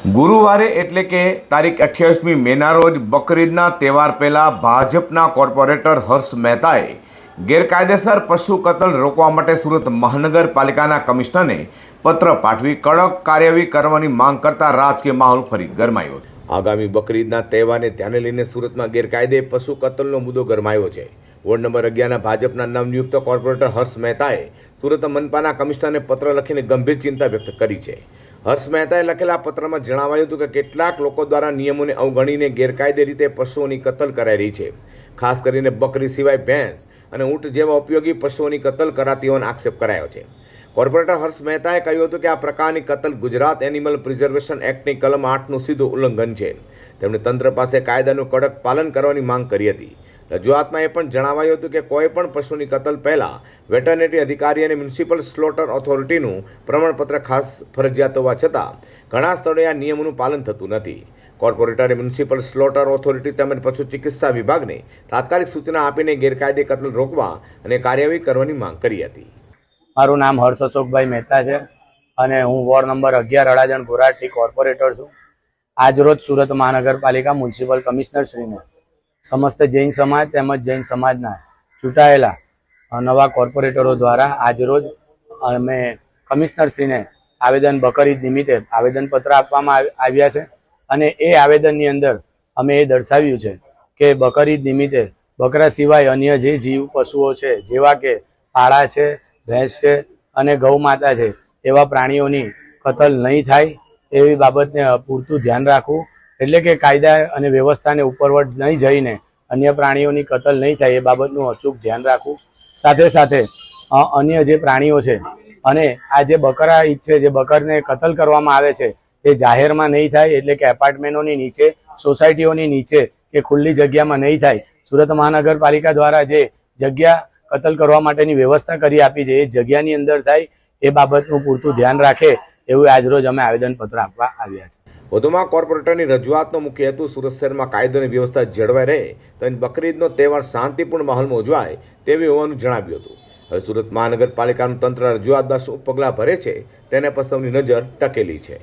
ગુરુવારે એટલે કે તારીખ 28મી મેના રોજ બકરીદના તહેવાર પહેલાં ભાજપના કોર્પોરેટર હર્ષ મહેતાએ ગેરકાયદેસર પશુ કતલ રોકવા માટે સુરત મહાનગરપાલિકાના કમિશનરને પત્ર પાઠવી કડક કાર્યવાહી કરવાની માંગ કરતા રાજકીય માહોલ ફરી ગરમાયો. આગામી બકરીદના તહેવારને ધ્યાને લઈને સુરતમાં ગેરકાયદે પશુ કતલનો મુદ્દો ગરમાયો છે. વોર્ડ નંબર 11ના ભાજપના નવનિયુક્ત કોર્પોરેટર હર્ષ મહેતાએ સુરત મનપાના કમિશનરને પત્ર લખીને ગંભીર ચિંતા વ્યક્ત કરી છે. હર્ષ મહેતાએ લખેલા પત્રમાં જણાવાયું હતું કે કેટલાક લોકો દ્વારા નિયમોને અવગણીને ગેરકાયદે રીતે પશુઓની કતલ કરાઈ રહી છે. ખાસ કરીને બકરી સિવાય ભેંસ અને ઊંટ જેવા ઉપયોગી પશુઓની કતલ કરાતી હોવાનો આક્ષેપ કરાયો છે. કોર્પોરેટર હર્ષ મહેતાએ કહ્યું હતું કે આ પ્રકારની કતલ ગુજરાત એનિમલ પ્રિઝર્વેશન એક્ટની કલમ 8નું સીધું ઉલ્લંઘન છે. તેમણે તંત્ર પાસે કાયદાનું કડક પાલન કરવાની માંગ કરી હતી. રજૂઆતમાં એ પણ જણાવાયું હતું કે કોઈ પણ પશુની કતલ પહેલાં વેટરનરી અધિકારી અને મ્યુનિસિપલ સ્લોટર ઓથોરિટીનું પ્રમાણપત્ર ખાસ ફરજિયાત હોવા છતાં ઘણા સ્થળોએ આ નિયમોનું પાલન થતું નથી. કોર્પોરેટરે મ્યુનિસિપલ સ્લોટર ઓથોરિટી તેમજ પશુ ચિકિત્સા વિભાગને તાત્કાલિક સૂચના આપીને ગેરકાયદે કતલ રોકવા અને કાર્યવાહી કરવાની માંગ કરી હતી. મારું નામ હર્ષ અશોકભાઈ મહેતા છે અને હું વોર્ડ નંબર 11 અડાજણ ગોરાટથી કોર્પોરેટર છું. આજરોજ સુરત મહાનગરપાલિકા મ્યુનિસિપલ કમિશનરશ્રીને સમસ્ત જૈન સમાજ તેમજ જૈન સમાજના ચૂંટાયેલા નવા કોર્પોરેટરો દ્વારા આજરોજ અમે કમિશનરશ્રીને આવેદન બકરીદ નિમિત્તે આવેદનપત્ર આપવામાં આવ્યા છે અને એ આવેદનની અંદર અમે એ દર્શાવ્યું છે કે બકરીદ નિમિત્તે બકરા સિવાય અન્ય જે જીવ પશુઓ છે જેવા કે પાડા છે, ભેંસ છે અને ગૌ માતા છે એવા પ્રાણીઓની કતલ નહીં થાય એવી બાબતને પૂરતું ધ્યાન રાખવું, એટલે કે કાયદા અને વ્યવસ્થાને ઉપરવટ નહીં જઈને અન્ય પ્રાણીઓની કતલ નહીં થાય એ બાબતનું અચૂક ધ્યાન રાખવું. સાથે સાથે અન્ય જે પ્રાણીઓ છે અને આ જે બકરા ઈદ છે જે બકરને કતલ કરવામાં આવે છે તે જાહેરમાં નહીં થાય, એટલે કે એપાર્ટમેન્ટોની નીચે, સોસાયટીઓની નીચે કે ખુલ્લી જગ્યામાં નહીં થાય. સુરત મહાનગરપાલિકા દ્વારા જે જગ્યા કતલ કરવા માટેની વ્યવસ્થા કરી આપી છે એ જગ્યાની અંદર થાય એ બાબતનું પૂરતું ધ્યાન રાખે એવું આજરોજ અમે આવેદનપત્ર આપવા આવ્યા છે. વધુમાં કોર્પોરેટરની રજૂઆતનો મુખ્ય હેતુ સુરત શહેરમાં કાયદો અને વ્યવસ્થા જળવાઈ રહે તો બકરીદનો તહેવાર શાંતિપૂર્ણ માહોલમાં ઉજવાય તેવી હોવાનું જણાવ્યું હતું. હવે સુરત મહાનગરપાલિકાનું તંત્ર રજૂઆત બાદ શું પગલાં ભરે છે તેના પર સૌની નજર ટકેલી છે.